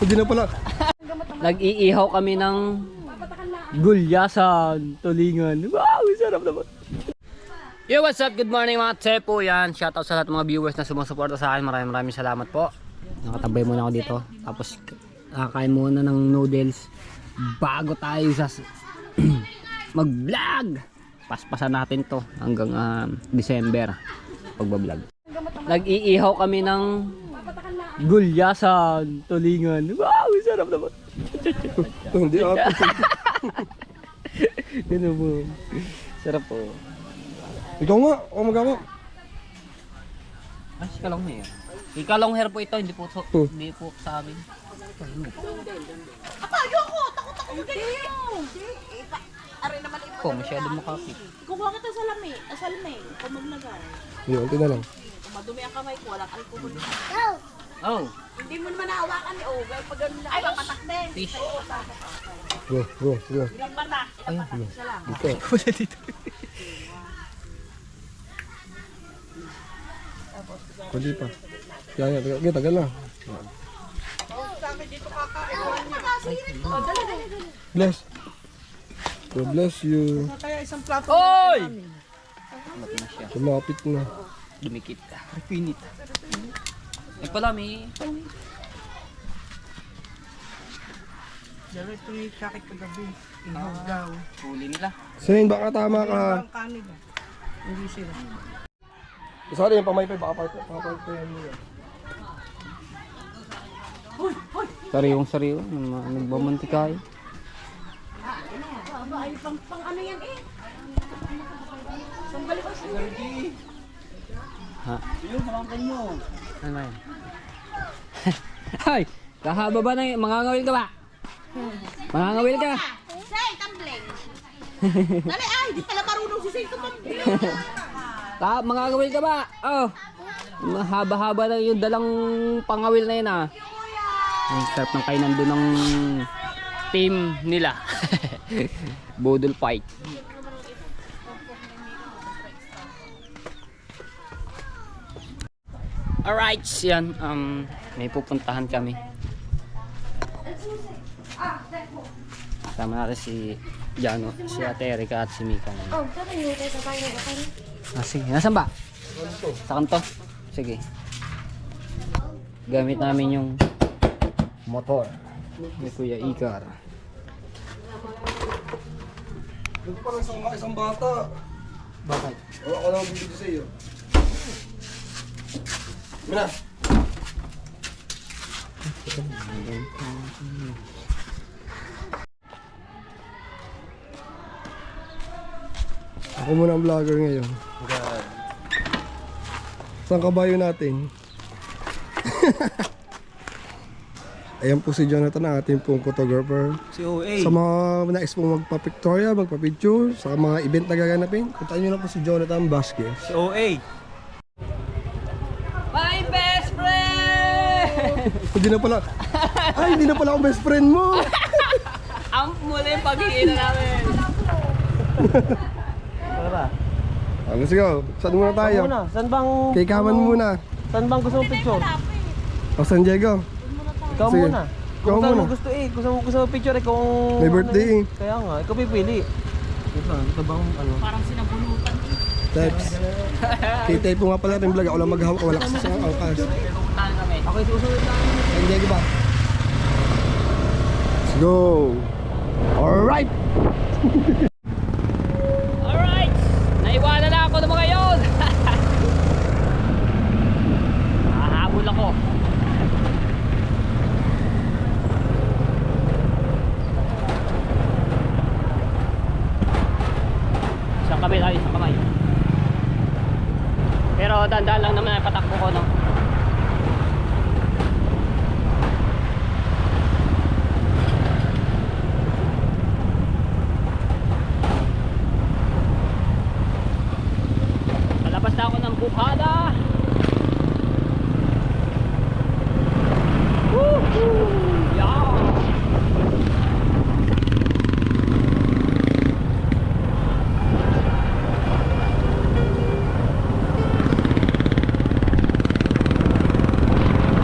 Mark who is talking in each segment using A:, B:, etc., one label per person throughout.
A: Hindi na pala.
B: Nag-iihaw kami ng gulyasan, tulingan. Wow, sarap naman. Yo, what's up? Good morning mga tsepo. Yan, shoutout sa lahat ng mga viewers na sumusuporta sa akin. Maraming salamat po. Nakatabay muna ako dito. Tapos kakain muna ng noodles bago tayo sa mag-vlog. Paspasan natin to hanggang December pagbablog. Nag-iihaw kami ng gulyasan, tulingan. Wow, sarap naman.
A: Hindi ako.
B: Ganun po. Sarap po.
A: Ikaw nga, ako magawa.
B: Ay, si kalong hair. Si kalong hair po ito, hindi po sa amin.
C: Apayo ko! Takot ako magaling! Aray naman ito.
B: Po, masyado mo kapit.
C: Kukuha kita sa lami. Asalme. Kung maglagay.
A: Yun, ito na lang.
C: Kung madumi ang kamay ko, walang alcohol.
B: Oh,
C: Hindi mo naman nahawakan eh. Oh, pag ganun lang. Ay, papatak din.
B: fish.
A: Go.
C: Ilang patak? Ilang patak? Isa lang.
A: Dito.
B: Wala dito.
A: Kundi pa. Kaya, tagal na. Bless. God bless you.
B: Oy!
A: Lumapit na.
B: Dumikit. Pinit. Ay pala, may...
D: Dalo ito yung sakit kagabi. Inhog daw.
B: Huli nila.
A: Sayin, baka tama ka.
D: Ang kanin ah. Hindi sila.
A: Sorry, yung pamaypay, baka papaypayan mo yan.
B: Sariwang-sariwa. Nagbamantikay.
C: Ay, pang ano yan eh. Sambali ko siya.
B: Ha? Yung hamangkan mo. Ano ba yan? Ay! Kahaba ba na mangangawil ka ba? Mangangawil ka?
C: Say, tumbling. Dali, ay, di pala marunong si Say tumbling.
B: Mangangawil ka ba? Oh! Mahaba-haba na yung dalang pangawil na yun ah. Ang sarap ng kainan doon ng team nila. Bodol fight. Alright, yan. May pupuntahan kami. Kasama natin si Jano, si Ate Erika at si Mika.
E: Oh, sabi niyo tayo sa bahay na kayo.
B: Sige, nasaan ba? Sa kanto. Sige. Gamit namin yung motor ni Kuya Ikar.
A: Ito pa lang isang bata.
B: Bakit?
A: Wala ko lang bibigyan sa iyo. Mina. Ako muna ang vlogger ngayon. Saan kabayo natin? Ayan po si Jonathan, ang ating pong photographer.
D: Si OA.
A: Sa mga nais pong magpa-pictorial, magpa-picture, sa mga event na gaganapin, puntaan nyo na po si Jonathan Vasquez.
D: Si OA.
B: My best friend!
A: Hindi na pala. Ay, hindi na pala ako best friend mo.
B: Ang muli yung pagkikita namin.
D: Tara.
A: Let's go. Saan muna tayo?
D: Muna, saan bang...
A: Kay Kaman muna.
D: Saan bang gusto mong picture?
A: O San Diego.
D: Ikaw
A: Sige.
D: muna.
A: Ikaw
D: Kung saan
A: muna.
D: mo gusto eh. Kung saan mo gusto mo picture eh. Kung...
A: May birthday eh.
D: Kaya nga, ikaw pipili. Ito bang ano?
C: Parang sinabunutan.
A: Types. Kitay po nga pala rin vlog. Ako lang maghahawak. Wala kasi sa angkas.
B: Pupuntahan kami.
D: Okay, susunod na.
A: San Diego ba? Let's go. Alright.
B: Alright! Naiwanan na ako ng mga yun! Hahabol ako. Isang kamay tayo, isang kamay. Pero dandan lang naman ang patakbo ko, no? Palabas na ako ng bukada. Woohoo! Yeah!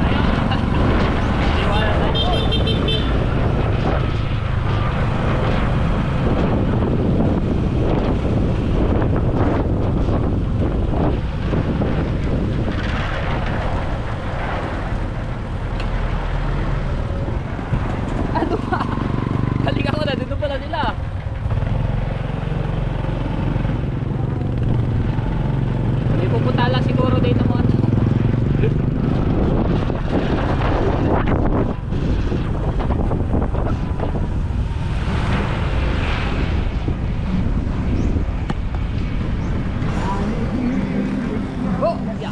B: Ayun! pupunta lang siguro dito mo. Oh, yeah.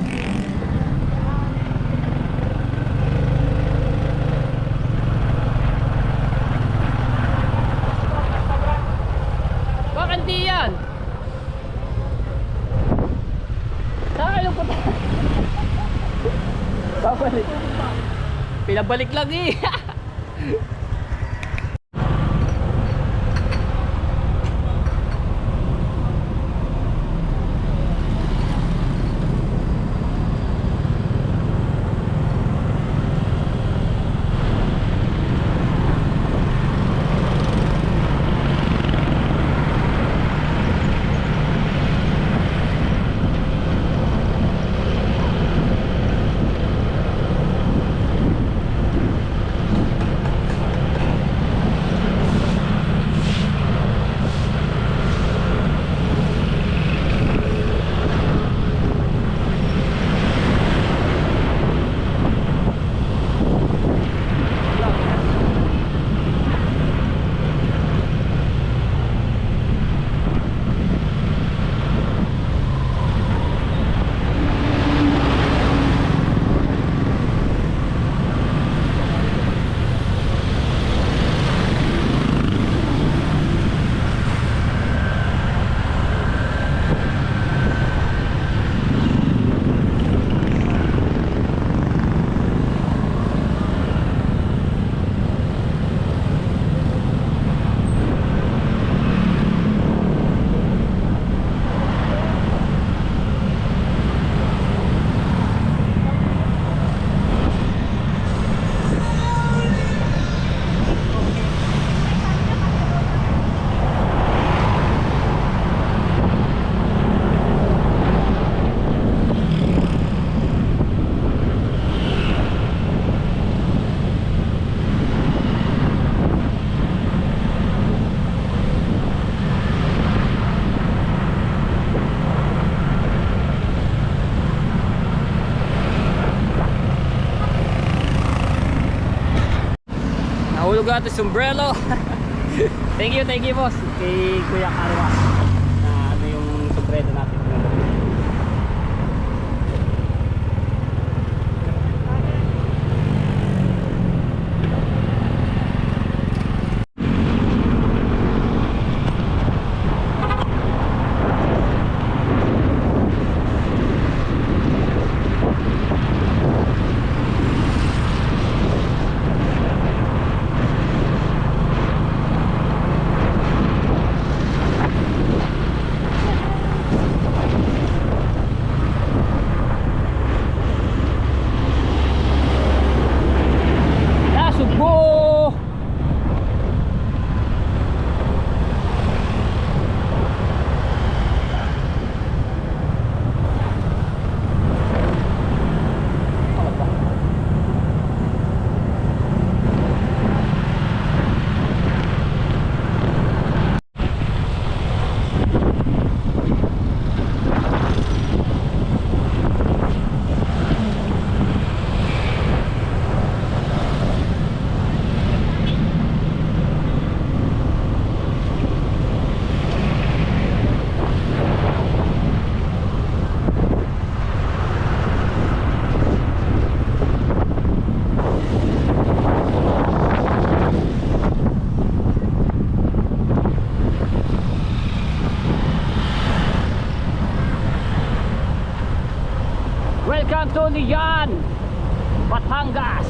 B: Bakit di yan? Saan kayo punta? Babalik. Pinabalik lang eh. Nahulog natin sombrero. Thank you boss kay Kuya Karwa na ano yung sombrero natin. Welcome to Lian, Batangas.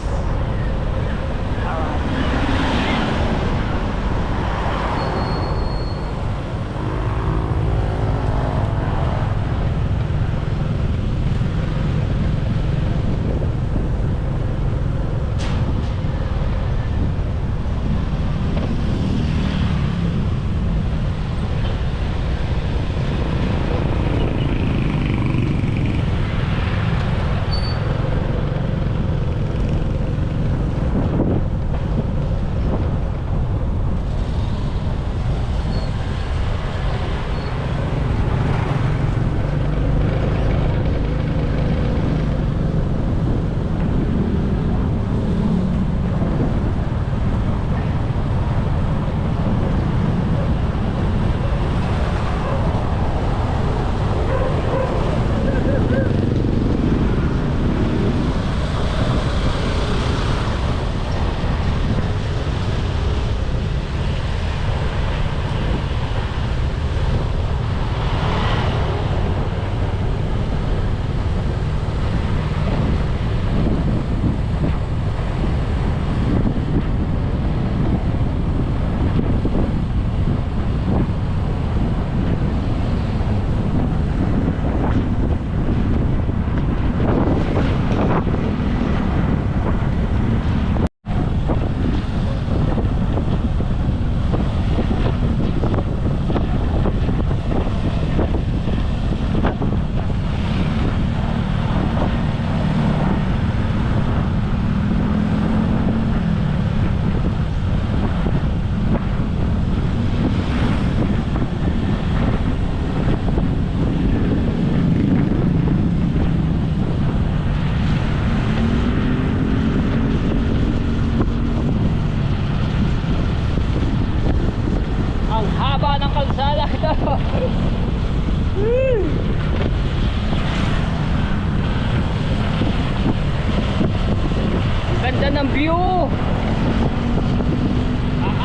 B: view.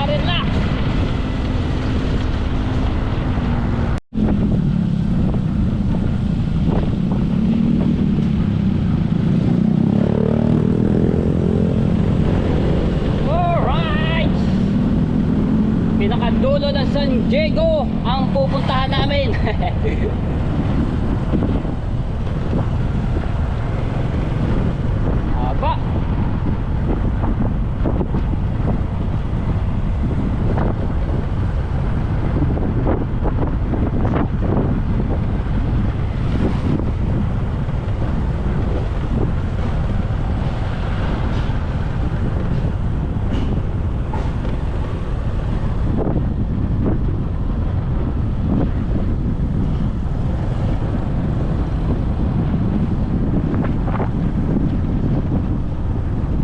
B: Relax. Alright. Pinakadulo ng San Diego ang pupuntahan namin. Aba.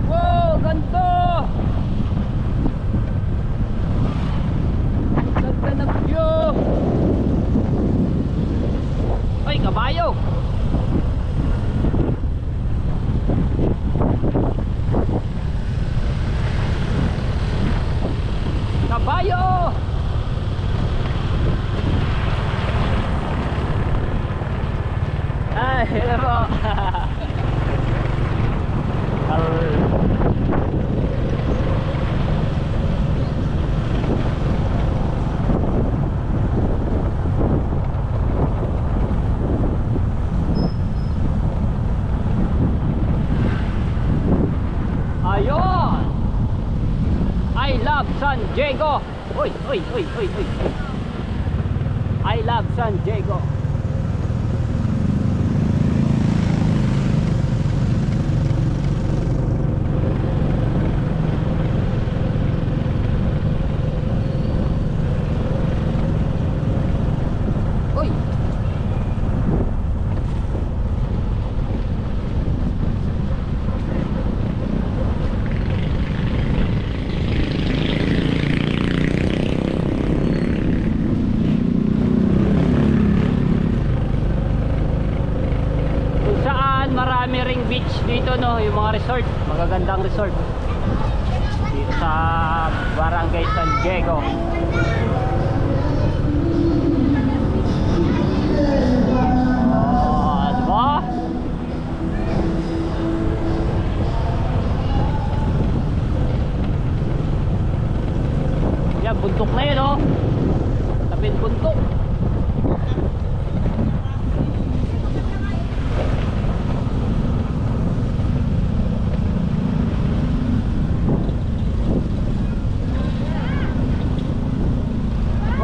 B: Wow, ganito. Ganda ng view. Ay, kabayo. Kabayo. Ay, hello po. Ayun! I love San Diego! Uy, uy, uy, uy, uy. I love San Diego. Uy! Kung saan marami ring beach dito, no, yung mga resort, magagandang resort dito sa Barangay San Diego. Oh, diba? Yan, buntok na yun, oh. Tapin buntok.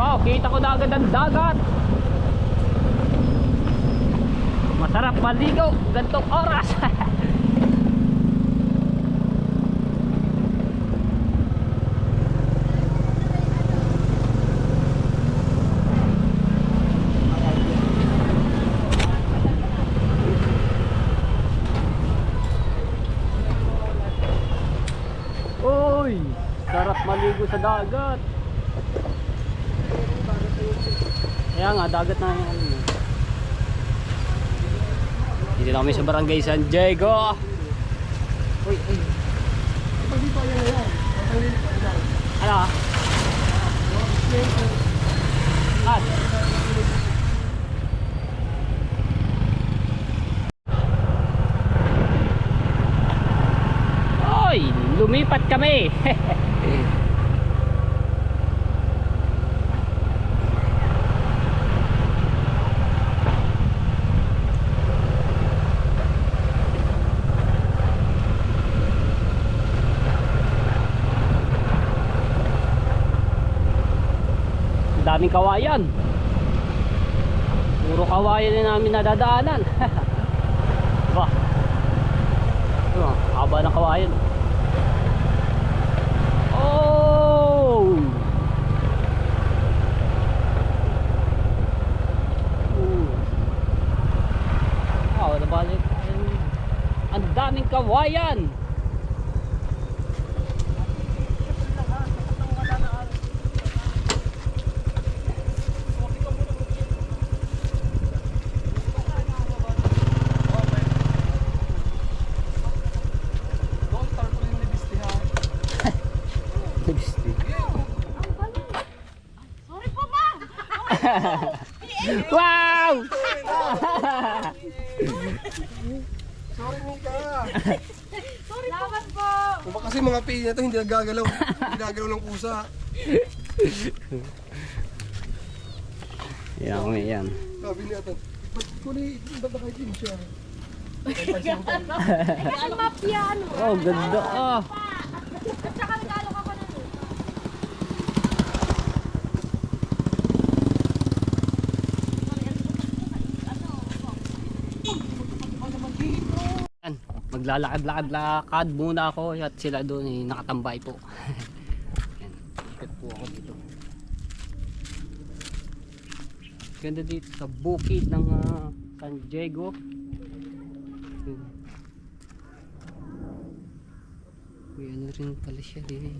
B: Wow, kita ko na agad ang dagat. Masarap maligo gantong oras. Uy, sarap maligo sa dagat. Kaya nga, dagat na yan. Dito na kami sa Barangay San Diego. Uy, uy. Ano? Ah. Oy, lumipat kami. Daming kawayan. Puro kawayan na namin nadadaanan. Diba? Diba? Haba ng kawayan. Oh! Oh, nabalik. Ang daming kawayan.
A: Sorry, Mika.
C: Salamat po.
A: Kung ba kasi mga pay na to, hindi nagagalaw. Hindi nagagalaw ng pusa.
B: Yan kami yan.
A: Sabi niya ito, ba't ba't nakaitim siya?
E: Kasi mafia ano.
B: Oh, ganda ah.
E: At saka regalo ka pa na to.
B: Yan, maglalakad-lakad muna ako at sila doon eh, nakatambay po. Yan, ikot po ako dito. Ganda dito sa bukid ng San Diego. Yun. Uy, ano rin pala siya din eh.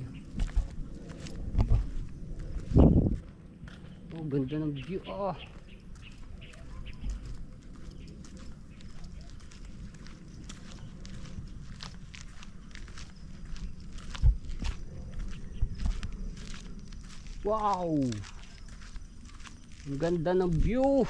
B: Oh, ganda ng view ah. Wow! Ang ganda ng view!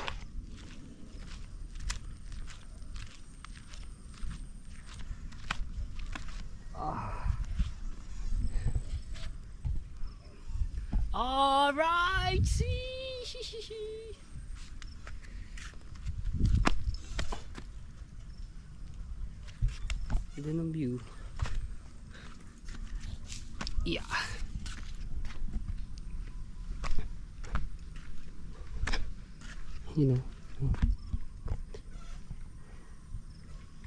B: Alright! Ganda ng view. Yeah! You know,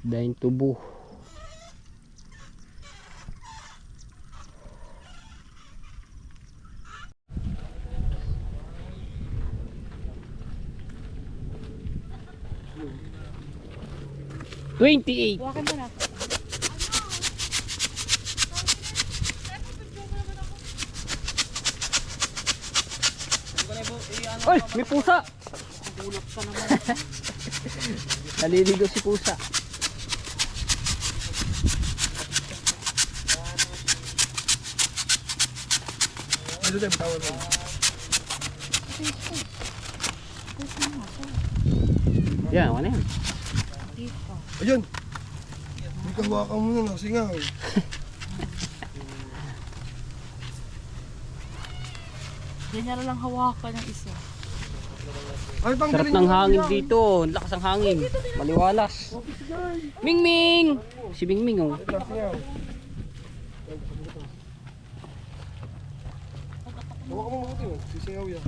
B: daing tubo. $28.
C: Buwakan mo na.
B: Ay, may pusa. Naliligo si pusa.
A: Dito tayo, bitawan mo.
B: Yan, ano yan?
A: Ayun! Hindi ka hawakan mo na, nasingaw.
C: Ganyan na lang hawakan ng isa.
A: Ay,
B: Sarap
A: tanggalin
B: ng
A: mo
B: hangin
A: yan.
B: dito. Ang lakas ng hangin. Maliwalas. Ming Ming! Si Ming Ming oh.
A: Nasingaw. Hawakan mo mabuti mo, sisingaw yan.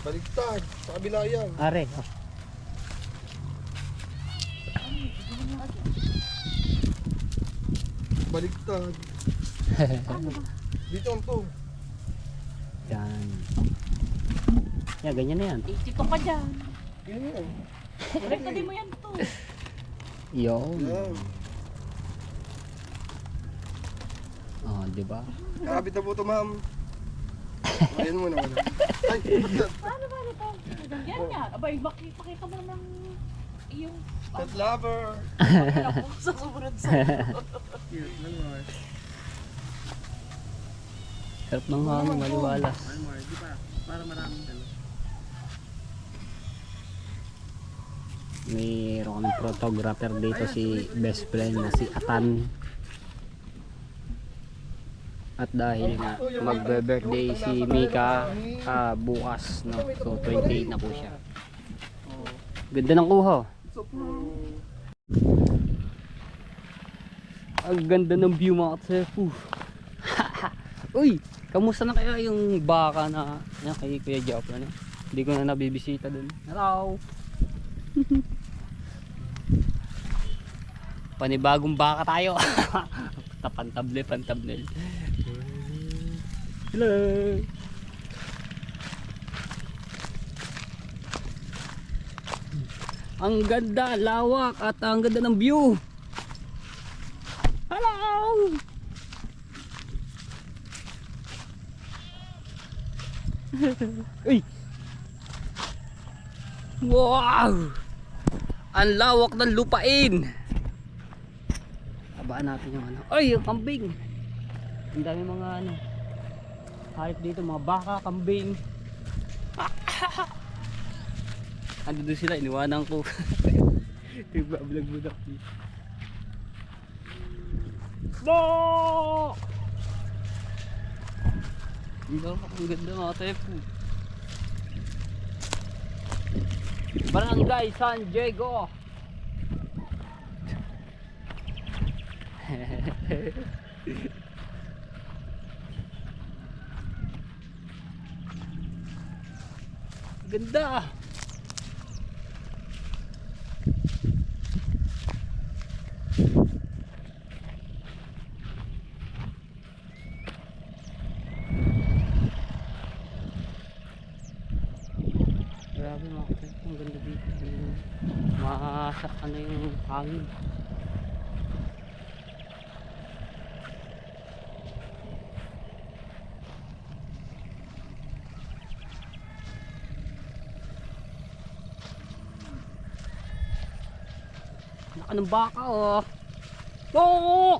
A: Baliktad, sa kabila yan.
B: Are. Oh.
A: Baliktad. Dito ang to.
B: Yan. Yan, ganyan na yan.
C: Tito ka dyan.
A: Yan yan.
C: Baliktadin mo yan to.
B: Yun.
A: Yan.
B: Oh, di ba?
A: Nakabit na po ito, ma'am. Ayan mo na wala. Ay, baliktad.
C: Paano ba ito? Yan yan. Abay, pakita mo naman yung
A: Pet lover.
C: ako sa sumunod sa.
B: Sarap ng hangin, maliwalas. Mayroon kaming photographer dito, si best friend na si Atan. At dahil nga magbe-birthday si Mika bukas, no? So 28 na po siya. Ganda ng kuha. Ang ganda ng view mga katsefu. Uy, kamusta na kaya yung baka na yan, kay Kuya Jop? Ano? Hindi ko na nabibisita dun. Hello! Panibagong baka tayo. Pantable. Hello! Ang ganda, lawak at ang ganda ng view. Hello! Uy! Wow! Ang lawak ng lupain. Abaan natin yung ano. Ay, yung kambing. Ang dami mga ano. Hayop dito, mga baka, kambing. Ando doon sila, iniwanan ko. Vlog mo na. Bo! Ang ganda mga tepo. Barangay San Diego. Ganda. Grabe mga kapatid, ang ganda dito. Maasak ano yung hangin. Naka ng baka oh. Oo!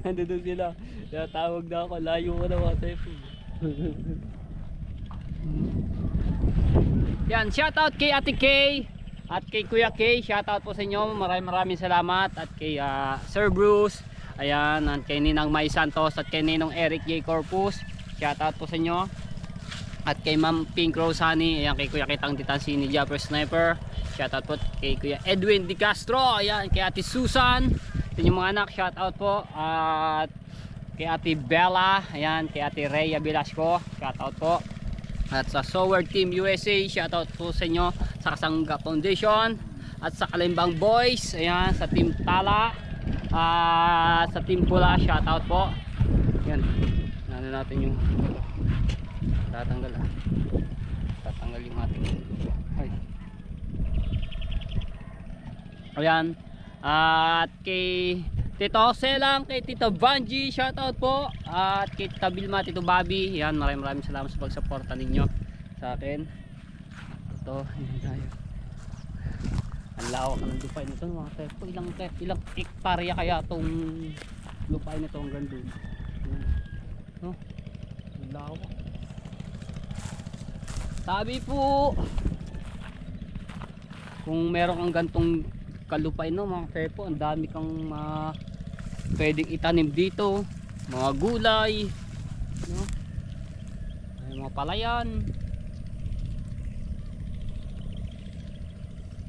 B: Nandun sila. Tawag na ako. Layo ko na mga tepo. Yan. Shoutout kay Ate Kay. At kay Kuya Kay. Shoutout po sa inyo. Maraming salamat. At kay Sir Bruce. Ayan. At kay Ninang May Santos. At kay Ninong Eric J. Corpus. Shoutout po sa inyo. At kay Ma'am Pink Rose Honey. Ayan. Kay Kuya Kitang Titansi ni Japper Sniper. Shoutout po kay Kuya Edwin Di Castro. Ayan. Kay Ate Susan. Yung mga anak, shout out po. At kay Ate Bella, ayan, kay Ate Rhea Velasco, shout out po. At sa Sower Team USA, shout out po sa inyo. Sa Kasangga Foundation at sa Kalimbang Boys, ayan, sa Team Tala, sa Team Pula, shout out po. Yan. Ano natin yung tatanggal tatanggal yung ating ayan. At kay Tito Selang, kay Tito Vanji, shoutout po. At kay Tita Bilma, Tito Bobby. Yan, maraming salamat sa pagsuporta ninyo sa akin. Ito, yun tayo. Ang lawak ng lupain nito mga tepo. Ilang hektarya kaya itong lupain nito hanggang doon. No? Ang lawak. Sabi po, kung meron kang gantong kalupain no mga tepo, ang dami kang pwedeng itanim dito, mga gulay no? Ay, mga palayan.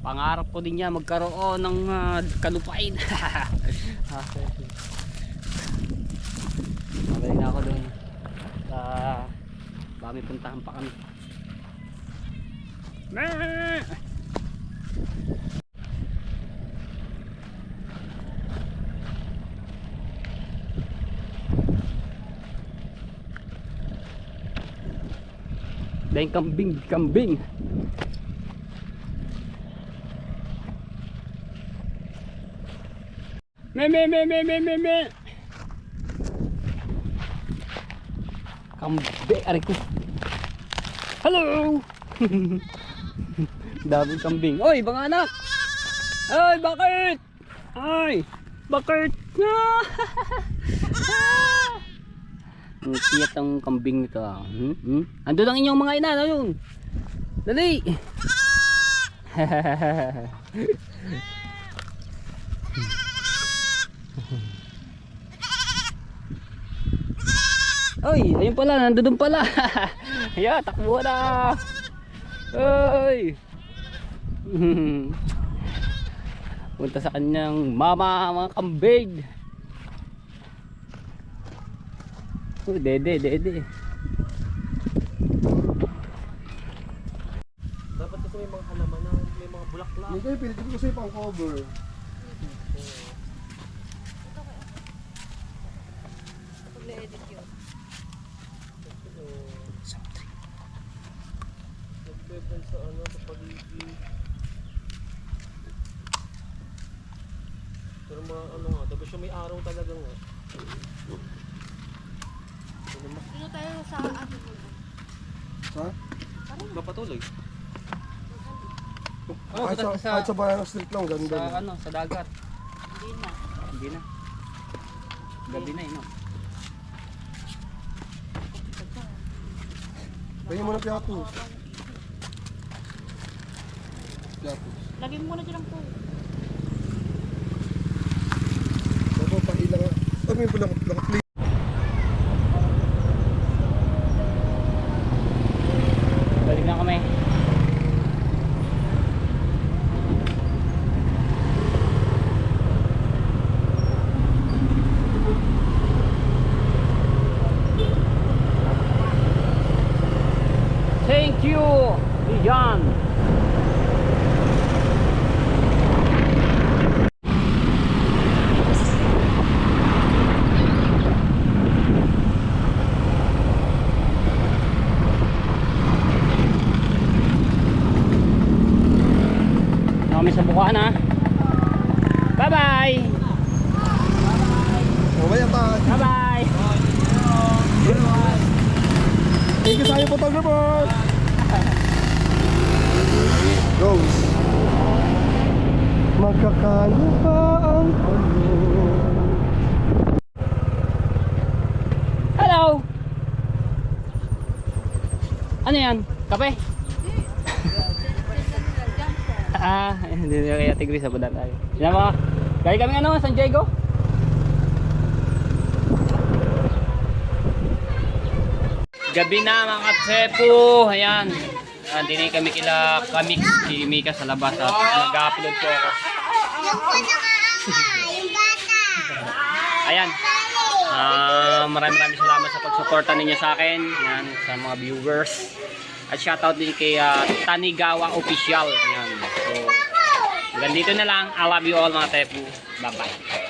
B: Pangarap ko din yan magkaroon ng kalupain. Mabalik na ako doon sa Bami, puntahan pa kami. Dahil kambing. Me. Kambing, aray ko. Hello. Daming kambing. Oy, mga anak. Ay, bakit? Ay, bakit? Ang cute ang kambing nito. Ando lang inyong mga ina, ayun. Dali. Oy, ayun pala, nandoon pala.Aya, takbo na. Oy. Punta sa kanyang mama, mga kambing. Oh, dede.
D: Dapat kasi may mga halaman na may mga bulaklak.
A: Hindi kayo, pilitin ko sa'yo pang cover.
C: Pag-edit yun.
D: Nag-level sa ano, sa pag-ibig. Pero mga ano nga, tapos yung may araw talaga nga.
E: Dito tayo sa atin mo.
A: Ha?
D: Mapatuloy.
B: Oh,
A: Kahit sa Banana Street lang, ganda.
B: Sa ano, sa dagat.
E: Hindi na.
B: Hindi na. Gabi na no?
A: Pahingin mo ng piatos. Piatos.
C: Lagyan mo muna dyan ang po.
A: Opo, paila nga. Oh, may pula play.
B: Balik na kami. Thank you, Dijan. Kami sa bukuan ha. Bye-bye.
A: Mamaya pa.
B: Bye-bye.
A: Thank you sa iyo, photographer. Goes. Magkakala pa ang
B: Hello. Ano yan? Kape? Hindi na kaya tigris sa budan tayo. Yan mga, gaya kami ano, San Diego. Gabi na mga tsepo, ayan. Hindi kami kila Kamix, si Mika sa labas at nag-upload po ako. Ayan. Maraming salamat sa pagsuporta ninyo sa akin, yan, sa mga viewers. At shoutout din kay Tanigawa Official. Yan. So, hanggang dito na lang. I love you all mga tepu. Bye-bye.